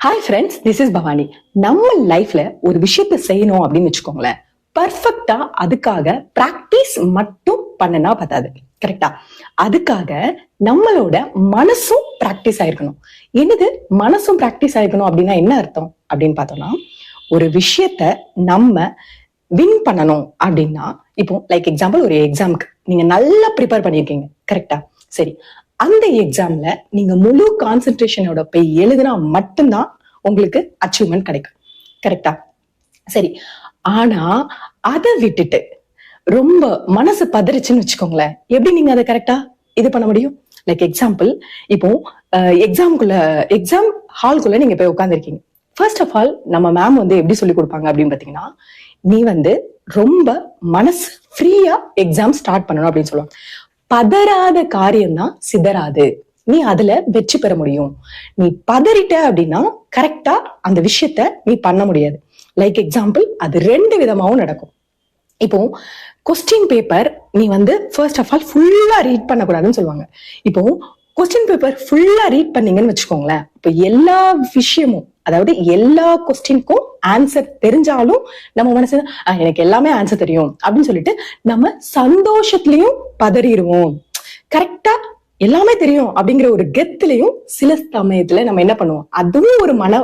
Hi friends, this is Bhavani. நம்ம லைஃப்ல ஒரு விஷயத்த செய்யணும் அப்படின்னு வச்சுக்கோங்களேன், பர்ஃபெக்டா அதுக்காக பிராக்டிஸ் மட்டும் பண்ணனா பத்தாது. கரெக்டா? அதுக்காக நம்மளோட மனசும் பிராக்டிஸ் ஆயிருக்கணும். என்னது மனசும் பிராக்டிஸ் ஆயிருக்கணும் அப்படின்னா என்ன அர்த்தம் அப்படின்னு பார்த்தோம்னா, ஒரு விஷயத்த நம்ம வின் பண்ணணும் அப்படின்னா, இப்போ லைக் எக்ஸாம்பிள் ஒரு எக்ஸாமுக்கு நீங்க நல்லா ப்ரிப்பேர் பண்ணிருக்கீங்க. கரெக்டா? சரி, அந்த எக்ஸாம்ல நீங்க முழு கான்சென்ட்ரேஷனோட போய் எழுதினா மட்டும்தான் உங்களுக்கு அச்சீவ்மெண்ட் கிடைக்கும். கரெக்டா? சரி, ஆனா அதை விட்டுட்டு ரொம்ப மனசு பதறிச்சுன்னு வச்சுக்கோங்களேன், எப்படி நீங்க அதை கரெக்டா இது பண்ண முடியும்? லைக் எக்ஸாம்பிள், இப்போ எக்ஸாம் ஹால்குள்ள நீங்க போய் உட்காந்துருக்கீங்க. ஃபர்ஸ்ட் ஆஃப் ஆல் நம்ம மேம் எப்படி சொல்லி கொடுப்பாங்க அப்படின்னு பாத்தீங்கன்னா, நீ ரொம்ப மனசு ஃப்ரீயா எக்ஸாம் ஸ்டார்ட் பண்ணணும் அப்படின்னு சொல்லுவாங்க. பதறாத காரியம் தான் சிதறாது. நீ அதுல வெற்றி பெற முடியும். நீ பதறிட்ட அப்படின்னா கரெக்டா அந்த விஷயத்த நீ பண்ண முடியாது. லைக் எக்ஸாம்பிள், அது ரெண்டு விதமாவும் நடக்கும். இப்போ கொஸ்டின் பேப்பர் நீ ஃபர்ஸ்ட் ஆஃப் ஆல் ஃபுல்லா ரீட் பண்ணக்கூடாதுன்னு சொல்லுவாங்க. இப்போ கொஸ்டின் பேப்பர் ஃபுல்லா ரீட் பண்ணீங்கன்னு வச்சுக்கோங்களேன், இப்போ எல்லா விஷயமும், அதாவது எல்லா கொஸ்டினுக்கும் ஆன்சர் தெரிஞ்சாலும் நம்ம மனசு எனக்கு எல்லாமே ஆன்சர் தெரியும் அப்படின்னு சொல்லிட்டு நம்ம சந்தோஷத்துலயும் பதறிடுவோம். கரெக்டா எல்லாமே தெரியும் அப்படிங்கிற ஒரு கெத்துலயும் சில சமயத்துல நம்ம என்ன பண்ணுவோம், அதுவும் ஒரு மன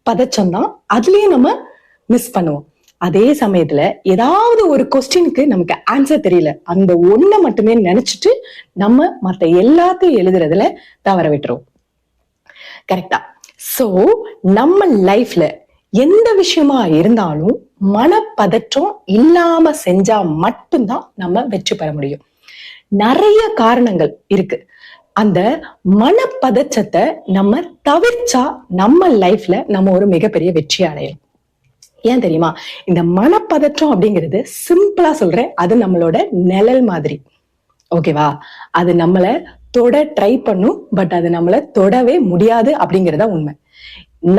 பதச்சம் தான், அதுலயும் நம்ம மிஸ் பண்ணுவோம். அதே சமயத்துல ஏதாவது ஒரு கொஸ்டினுக்கு நமக்கு ஆன்சர் தெரியல, அந்த ஒண்ணை மட்டுமே நினைச்சிட்டு நம்ம மத்த எல்லாத்தையும் எழுதுறதுல தவற விட்டுருவோம். கரெக்டா? சோ நம்ம லைஃப்ல எந்த விஷயமா இருந்தாலும் மனப்பதற்றம் இல்லாம செஞ்சா மட்டும்தான் நம்ம வெற்றி பெற முடியும். நிறைய காரணங்கள் இருக்கு. அந்த மனப்பதற்றத்தை நம்ம தவிர்ச்சா நம்ம லைஃப்ல நம்ம ஒரு மிகப்பெரிய வெற்றி அடையலாம். ஏன் தெரியுமா? இந்த மனப்பதற்றம் அப்படிங்கிறது சிம்பிளா சொல்றேன், அது நம்மளோட நிழல் மாதிரி. ஓகேவா? அது நம்மள தொட ட்ரை பண்ணும், பட் அது நம்மள தொடவே முடியாது அப்படிங்கறத உண்மை.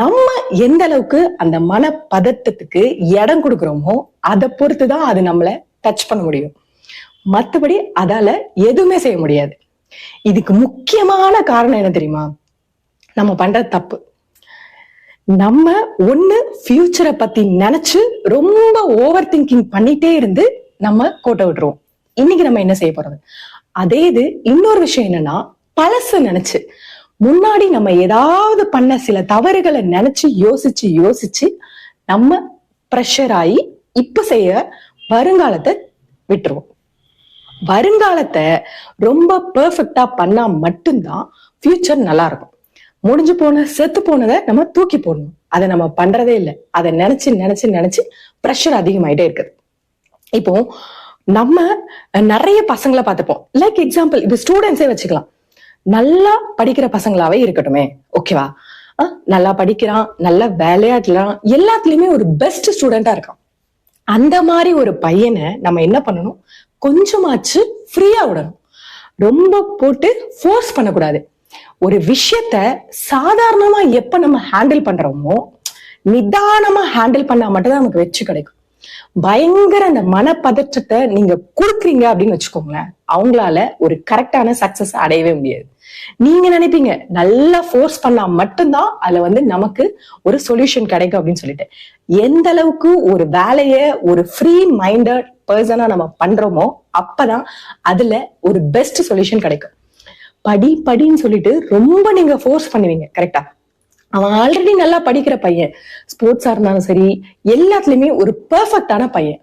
நம்ம எந்த அளவுக்கு அந்த மனப்பதற்றத்துக்கு இடம் கொடுக்கிறோமோ அதை பொறுத்துதான் அது நம்மள டச் பண்ண முடியும். மத்தபடி அதால எதுவுமே செய்ய முடியாது. இதுக்கு முக்கியமான காரணம் என்ன தெரியுமா? நம்ம பண்ற தப்பு. நம்ம ஒண்ணு ஃபியூச்சரை பத்தி நினைச்சு ரொம்ப ஓவர் திங்கிங் பண்ணிட்டே இருந்து நம்ம கோட்டை விட்டுருவோம். இன்னைக்கு நம்ம என்ன செய்ய போறது? அதே இது இன்னொரு விஷயம் என்னன்னா, பழச நினைச்சு முன்னாடி நம்ம ஏதாவது பண்ண சில தவறுகளை நினைச்சு யோசிச்சு யோசிச்சு நம்ம ப்ரெஷர் ஆகி இப்ப செய்ய வருங்காலத்தை விட்டுருவோம். வருங்காலத்தை ரொம்ப பெர்ஃபெக்டா பண்ணா மட்டும்தான் ஃபியூச்சர் நல்லா இருக்கும். முடிஞ்சு போன செத்து போனதை நம்ம தூக்கி போடணும். அதை நம்ம பண்றதே இல்லை. அதை நினைச்சு நினைச்சு நினைச்சு ப்ரெஷர் அதிகமாயிட்டே இருக்குது. இப்போ நம்ம நிறைய பசங்களை பார்த்துப்போம். லைக் எக்ஸாம்பிள், இது ஸ்டூடெண்ட்ஸே வச்சுக்கலாம். நல்லா படிக்கிற பசங்களாவே இருக்கட்டுமே, ஓகேவா? நல்லா படிக்கிறான், நல்லா விளையாடலாம், எல்லாத்துலயுமே ஒரு பெஸ்ட் ஸ்டூடெண்டா இருக்கான். அந்த மாதிரி ஒரு பையனை நம்ம என்ன பண்ணணும், கொஞ்சமாச்சு ஃப்ரீயா விடணும். ரொம்ப போட்டு ஃபோர்ஸ் பண்ணக்கூடாது. ஒரு விஷயத்த சாதாரணமா எப்ப நம்ம ஹேண்டில் பண்றோமோ, நிதானமா ஹேண்டில் பண்ணா மட்டும் தான் நமக்கு வெற்றி கிடைக்கும். பயங்கர அந்த மனப்பதற்றத்தை நீங்க கொடுக்குறீங்க அப்படின்னு வச்சுக்கோங்களேன், அவங்களால ஒரு கரெக்டான சக்சஸ் அடையவே முடியாது. நீங்க நினைப்பீங்க நல்லா ஃபோர்ஸ் பண்ணா மட்டும்தான் அதுல நமக்கு ஒரு சொல்யூஷன் கிடைக்கும் அப்படின்னு சொல்லிட்டு. எந்த அளவுக்கு ஒரு வேலைய ஒரு ஃப்ரீ மைண்டட் பர்சனா நம்ம பண்றோமோ அப்பதான் அதுல ஒரு பெஸ்ட் சொல்யூஷன் கிடைக்கும். படின்னு சொல்லிட்டு ரொம்ப நீங்க ஃபோர்ஸ் பண்ணுவீங்க. கரெக்டா? அவன் ஆல்ரெடி நல்லா படிக்கிற பையன், ஸ்போர்ட்ஸா இருந்தாலும் சரி, எல்லாத்துலயுமே ஒரு பெர்ஃபெக்டான பையன்.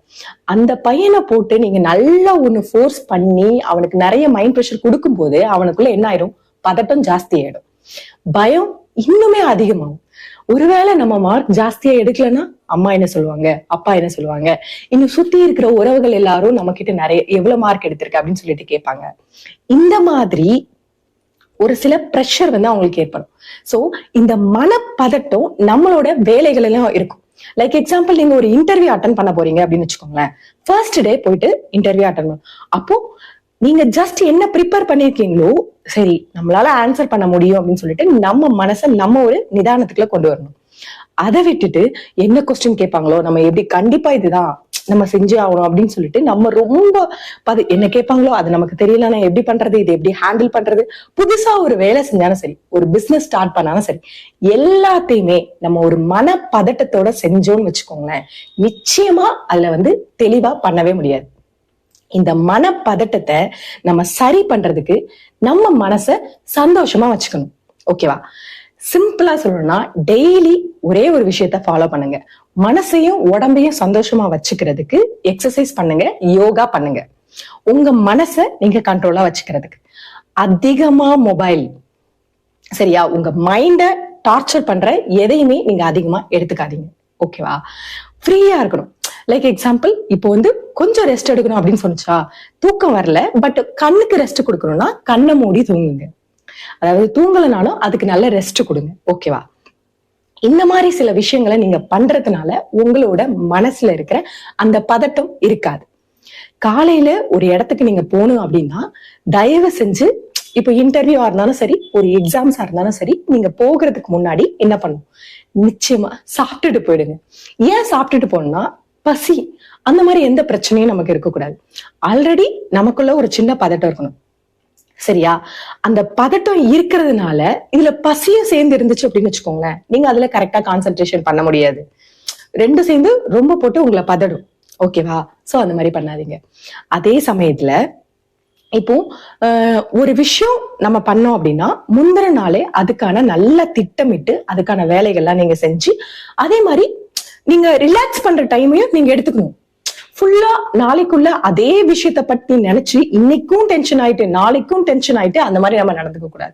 அந்த பையனை போட்டு நீங்க நல்லா ஒண்ணு ஃபோர்ஸ் பண்ணி அவனுக்கு நிறைய மைண்ட் ப்ரெஷர் கொடுக்கும் போது அவனுக்குள்ள என்ன ஆயிடும், பதட்டம் ஜாஸ்தி ஆயிடும், பயம் இன்னுமே அதிகமாகும். ஒருவேளை நம்ம மார்க் ஜாஸ்தியா எடுக்கலன்னா அம்மா என்ன சொல்லுவாங்க, அப்பா என்ன சொல்லுவாங்க, இன்னும் சுத்தி இருக்கிற உறவுகள் எல்லாரும் நம்ம கிட்ட நிறைய எவ்வளவு மார்க் எடுத்திருக்க அப்படின்னு சொல்லிட்டு கேட்பாங்க. இந்த மாதிரி ஒரு சில ப்ரெஷர் அவங்களுக்கு ஏற்படும். சோ இந்த மனப்பதட்டம் நம்மளோட வேலைகள் எல்லாம் இருக்கும். லைக் எக்ஸாம்பிள், நீங்க ஒரு இன்டர்வியூ அட்டன் பண்ண போறீங்க அப்படின்னு வச்சுக்கோங்களேன். ஃபர்ஸ்ட் டே போயிட்டு இன்டர்வியூ அட்டன் பண்ணும். அப்போ நீங்க ஜஸ்ட் என்ன ப்ரிப்பேர் பண்ணிருக்கீங்களோ, சரி நம்மளால ஆன்சர் பண்ண முடியும் அப்படின்னு சொல்லிட்டு நம்ம மனசை நம்ம ஒரு நிதானத்துக்குள்ள கொண்டு வரணும். அதை விட்டுட்டு என்ன கொஸ்டின் கேட்பாங்களோ, நம்ம எப்படி கண்டிப்பா இதுதான் நம்ம செஞ்சே ஆகணும் அப்படின்னு சொல்லிட்டு நம்ம ரொம்ப என்ன கேட்பாங்களோ அது நமக்கு தெரியல, நான் எப்படி பண்றது, இது எப்படி ஹேண்டில் பண்றது, புதுசா ஒரு வேலை செஞ்சாலும் சரி, ஒரு பிசினஸ் ஸ்டார்ட் பண்ணாலும் சரி, எல்லாத்தையுமே நம்ம ஒரு மன பதட்டத்தோட செஞ்சோம்னு வச்சுக்கோங்களேன், நிச்சயமா அதுல தெளிவா பண்ணவே முடியாது. இந்த மன பதட்டத்தை நம்ம சரி பண்றதுக்கு நம்ம மனச சந்தோஷமா வச்சுக்கணும். ஓகேவா? சிம்பிளா சொல்லணும்னா டெய்லி ஒரே ஒரு விஷயத்த ஃபாலோ பண்ணுங்க. மனசையும் உடம்பையும் சந்தோஷமா வச்சுக்கிறதுக்கு எக்ஸசைஸ் பண்ணுங்க, யோகா பண்ணுங்க. உங்க மனசை நீங்க கண்ட்ரோலா வச்சுக்கிறதுக்கு அதிகமா மொபைல், சரியா, உங்க மைண்ட டார்ச்சர் பண்ற எதையுமே நீங்க அதிகமா எடுத்துக்காதீங்க. ஓகேவா? ஃப்ரீயா இருக்கணும். லைக் எக்ஸாம்பிள், இப்போ கொஞ்சம் ரெஸ்ட் எடுக்கணும் அப்படின்னு சொன்னா, தூக்கம் வரல பட் கண்ணுக்கு ரெஸ்ட் கொடுக்கணும்னா கண்ணை மூடி தூங்குங்க. அதாவது தூங்கலனாலும் அதுக்கு நல்ல ரெஸ்ட் கொடுங்க. ஓகேவா? இந்த மாதிரி சில விஷயங்களை நீங்க பண்றதுனால உங்களோட மனசுல இருக்கிற அந்த பதட்டம் இருக்காது. காலையில ஒரு இடத்துக்கு நீங்க போகணும் அப்படின்னா தயவு செஞ்சு, இப்போ இன்டர்வியூவா இருந்தாலும் சரி, ஒரு எக்ஸாம்ஸா இருந்தாலும் சரி, நீங்க போகிறதுக்கு முன்னாடி என்ன பண்ணும், நிச்சயமா சாப்பிட்டுட்டு போயிடுங்க. ஏன் சாப்பிட்டுட்டு போனா, பசி அந்த மாதிரி எந்த பிரச்சனையும் நமக்கு இருக்கக்கூடாது. ஆல்ரெடி நமக்குள்ள ஒரு சின்ன பதட்டம் இருக்கணும், சரியா? அந்த பதட்டம் இருக்கிறதுனால இதுல பசியும் சேர்ந்து இருந்துச்சு அப்படின்னு வச்சுக்கோங்களேன், நீங்க அதுல கரெக்டா கான்சென்ட்ரேஷன் பண்ண முடியாது. ரெண்டும் சேர்ந்து ரொம்ப போட்டு உங்களை பதடும். ஓகேவா? சோ அந்த மாதிரி பண்ணாதீங்க. அதே சமயத்துல இப்போ ஒரு விஷயம் நம்ம பண்ணோம் அப்படின்னா முந்தின நாளே அதுக்கான நல்ல திட்டமிட்டு அதுக்கான வேலைகள்லாம் நீங்க செஞ்சு, அதே மாதிரி நீங்க ரிலாக்ஸ் பண்ற டைமையும் நீங்க எடுத்துக்கணும். ஃபுல்லா நாளைக்குள்ள அதே விஷயத்த பத்தி நினைச்சு இன்னைக்கும் டென்ஷன் ஆயிட்டு நாளைக்கும் டென்ஷன் ஆயிட்டு அந்த மாதிரி நம்ம நடந்துக்க கூடாது.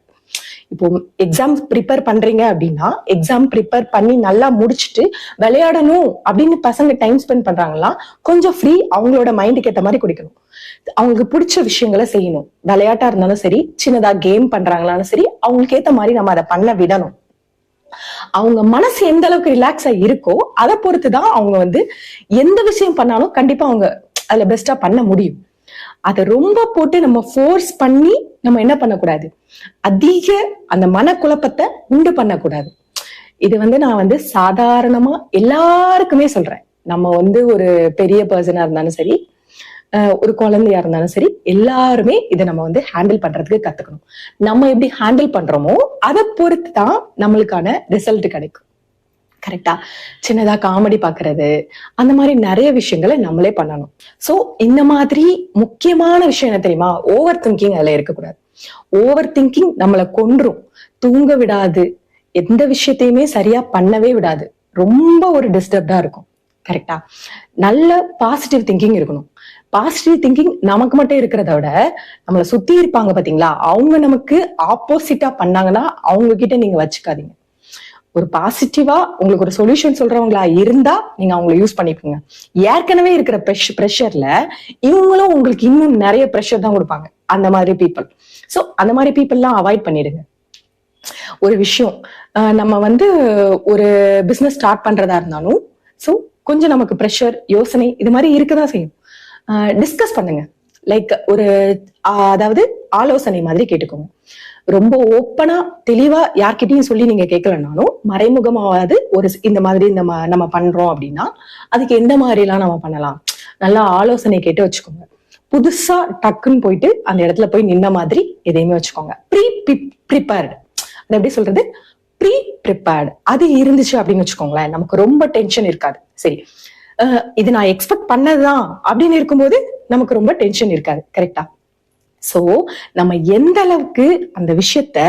இப்போ எக்ஸாம் ப்ரிப்பேர் பண்றீங்க அப்படின்னா, எக்ஸாம் ப்ரிப்பேர் பண்ணி நல்லா முடிச்சுட்டு விளையாடணும் அப்படின்னு பசங்க டைம் ஸ்பெண்ட் பண்றாங்களா, கொஞ்சம் ஃப்ரீ அவங்களோட மைண்டுக்கு ஏற்ற மாதிரி குடிக்கணும். அவங்களுக்கு பிடிச்ச விஷயங்களை செய்யணும். விளையாட்டா இருந்தாலும் சரி, சின்னதா கேம் பண்றாங்களாலும் சரி, அவங்களுக்கு ஏத்த மாதிரி நம்ம அதை பண்ண விடணும். அவங்க மனசு எந்த அளவுக்கு ரிலாக்ஸா இருக்கோ அதை பொறுத்துதான் அவங்க எந்த விஷயம் பண்ணாலும் கண்டிப்பா அவங்க அதுல பெஸ்டா பண்ண முடியும். அதை ரொம்ப போட்டு நம்ம ஃபோர்ஸ் பண்ணி நம்ம என்ன பண்ணக்கூடாது, அதிக அந்த மனக்குழப்பத்தை உண்டு பண்ணக்கூடாது. இது நான் சாதாரணமா எல்லாருக்குமே சொல்றேன். நம்ம ஒரு பெரிய பர்சனா இருந்தாலும் சரி, ஒரு குழந்தையா இருந்தாலும் சரி, எல்லாருமே இதை நம்ம ஹேண்டில் பண்றதுக்கு கத்துக்கணும். நம்ம எப்படி ஹேண்டில் பண்றோமோ அதை பொறுத்து தான் நம்மளுக்கான ரிசல்ட் கிடைக்கும். கரெக்டா? சின்னதா காமெடி பாக்குறது, அந்த மாதிரி நிறைய விஷயங்களை நம்மளே பண்ணணும். சோ இந்த மாதிரி முக்கியமான விஷயம் என்ன தெரியுமா, ஓவர் திங்கிங் அதுல இருக்கக்கூடாது. ஓவர் திங்கிங் நம்மளை கொன்றும், தூங்க விடாது, எந்த விஷயத்தையுமே சரியா பண்ணவே விடாது, ரொம்ப ஒரு டிஸ்டர்ப்டா இருக்கும். கரெக்டா? நல்ல பாசிட்டிவ் திங்கிங் இருக்கணும். பாசிட்டிவ் திங்கிங் நமக்கு மட்டும் இருக்கிறத விட நம்மளை சுத்தி இருப்பாங்க பாத்தீங்களா, அவங்க நமக்கு ஆப்போசிட்டா பண்ணாங்கன்னா அவங்க கிட்ட நீங்க வச்சுக்காதீங்க. ஒரு பாசிட்டிவா உங்களுக்கு ஒரு சொல்யூஷன் சொல்றவங்களா இருந்தா நீங்க அவங்களை யூஸ் பண்ணிக்கோங்க. ஏற்கனவே இருக்கிற ப்ரெஷர்ல இவங்களும் உங்களுக்கு இன்னும் நிறைய ப்ரெஷர் தான் கொடுப்பாங்க, அந்த மாதிரி பீப்புள். சோ அந்த மாதிரி பீப்புள்லாம் அவாய்ட் பண்ணிடுங்க. ஒரு விஷயம் நம்ம ஒரு பிசினஸ் ஸ்டார்ட் பண்றதா இருந்தாலும் சோ கொஞ்சம் நமக்கு ப்ரெஷர், யோசனை இது மாதிரி இருக்கதான் செய்யும். டிஸ்கஸ் பண்ணுங்க. லைக் அதாவது ஆலோசனை மாதிரி கேட்டுக்கோங்க. ரொம்ப ஓப்பனா தெளிவா யார்கிட்டயும் சொல்லி நீங்க கேட்கலனாலும் மறைமுகமாவது இந்த மாதிரி நம்ம பண்றோம் அப்படின்னா அதுக்கு எந்த மாதிரி எல்லாம் நம்ம பண்ணலாம், நல்லா ஆலோசனை கேட்டு வச்சுக்கோங்க. புதுசா டக்குன்னு போயிட்டு அந்த இடத்துல போய் நின்ன மாதிரி எதையுமே வச்சுக்கோங்க. ப்ரிப்பேர்டு, அது எப்படி சொல்றது, ப்ரிப்பேர்டு அது இருந்துச்சு அப்படின்னு வச்சுக்கோங்களேன், நமக்கு ரொம்ப டென்ஷன் இருக்காது. சரி, இது நான் எக்ஸ்பெக்ட் பண்ணதுதான் அப்படின்னு இருக்கும்போது நமக்கு ரொம்ப டென்ஷன் இருக்காது. கரெக்டா? சோ நம்ம எந்த அளவுக்கு அந்த விஷயத்த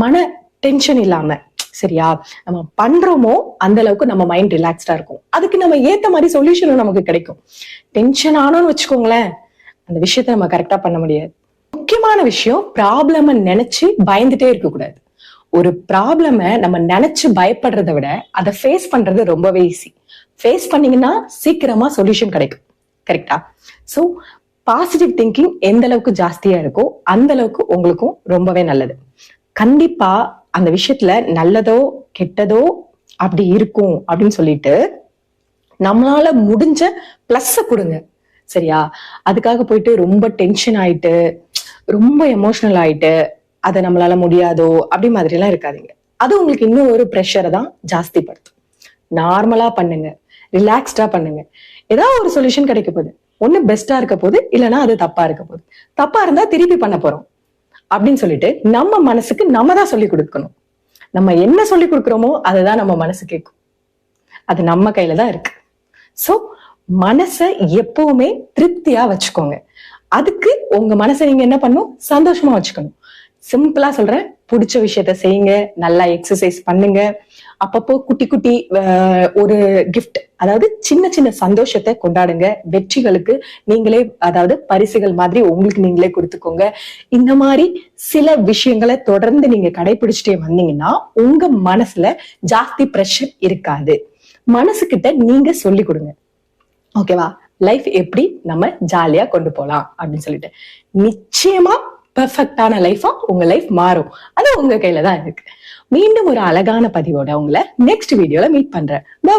மன டென்ஷன் இல்லாம சரியா நம்ம பண்றோமோ அந்த அளவுக்கு நம்ம மைண்ட் ரிலாக்ஸ்டா இருக்கும். அதுக்கு நம்ம ஏத்த மாதிரி சொல்யூஷனும் நமக்கு கிடைக்கும். டென்ஷன் ஆனோன்னு வச்சுக்கோங்களேன், அந்த விஷயத்த நம்ம கரெக்டா பண்ண முடியாது. முக்கியமான விஷயம், ப்ராப்ளம் நினைச்சு பயந்துட்டே இருக்க கூடாது. ஒரு ப்ராப்ளம நம்ம நினைச்சு பயப்படுறதை விட அதை ஃபேஸ் பண்றது ரொம்பவே ஈஸி. ஃபேஸ் பண்ணீங்கன்னா சீக்கிரமா சொல்யூஷன் கிடைக்கும். கரெக்டா? சோ பாசிட்டிவ் திங்கிங் எந்த அளவுக்கு ஜாஸ்தியா இருக்கோ அந்த அளவுக்கு உங்களுக்கும் ரொம்பவே நல்லது. கண்டிப்பா அந்த விஷயத்துல நல்லதோ கெட்டதோ அப்படி இருக்கும் அப்படின்னு சொல்லிட்டு நம்மளால முடிஞ்ச பிளஸ் கொடுங்க. சரியா? அதுக்காக போயிட்டு ரொம்ப டென்ஷன் ஆயிட்டு ரொம்ப எமோஷனல் ஆயிட்டு அதை நம்மளால முடியாதோ அப்படி மாதிரி எல்லாம் இருக்காதீங்க. அது உங்களுக்கு இன்னும் ஒரு ப்ரெஷரை தான் ஜாஸ்தி படுத்தும். நார்மலா பண்ணுங்க. ரிலாக்ஸ்டா பண்ணுங்க. ஏதாவது ஒரு சொல்யூஷன் கிடைக்க போகுது. ஒண்ணு பெஸ்டா இருக்க போகுது, இல்லைன்னா அது தப்பா இருக்க போகுது. தப்பா இருந்தா திருப்பி பண்ண போறோம் அப்படின்னு சொல்லிட்டு நம்ம மனசுக்கு நம்ம தான் சொல்லி கொடுக்கணும். நம்ம என்ன சொல்லி கொடுக்குறோமோ அதுதான் நம்ம மனசு கேட்கும். அது நம்ம கையில தான் இருக்கு. சோ மனசை எப்பவுமே திருப்தியா வச்சுக்கோங்க. அதுக்கு உங்க மனசை நீங்க என்ன பண்ணணும்? சந்தோஷமா வச்சுக்கணும். சிம்பிளா சொல்றேன், பிடிச்ச விஷயத்த செய்யுங்க, நல்லா எக்ஸசைஸ் பண்ணுங்க, அப்பப்போ குட்டி குட்டி ஒரு கிஃப்ட், அதாவது சின்ன சின்ன சந்தோஷத்தை கொண்டாடுங்க. வெற்றிகளுக்கு நீங்களே, அதாவது பரிசுகள் மாதிரி உங்களுக்கு நீங்களே கொடுத்துக்கோங்க. இந்த மாதிரி சில விஷயங்களை தொடர்ந்து நீங்க கடைபிடிச்சிட்டே வந்தீங்கன்னா உங்க மனசுல ஜாஸ்தி பிரஷர் இருக்காது. மனசுகிட்ட நீங்க சொல்லி கொடுங்க, ஓகேவா? லைஃப் எப்படி நம்ம ஜாலியா கொண்டு போலாம் அப்படின்னு சொல்லிட்டு நிச்சயமா பெர்ஃபெக்டான லைஃபா உங்க லைஃப் மாறும். அது உங்க கையில தான் இருக்கு. மீண்டும் ஒரு அழகான பதிவோட உங்களை நெக்ஸ்ட் வீடியோல மீட் பண்றேன். பை.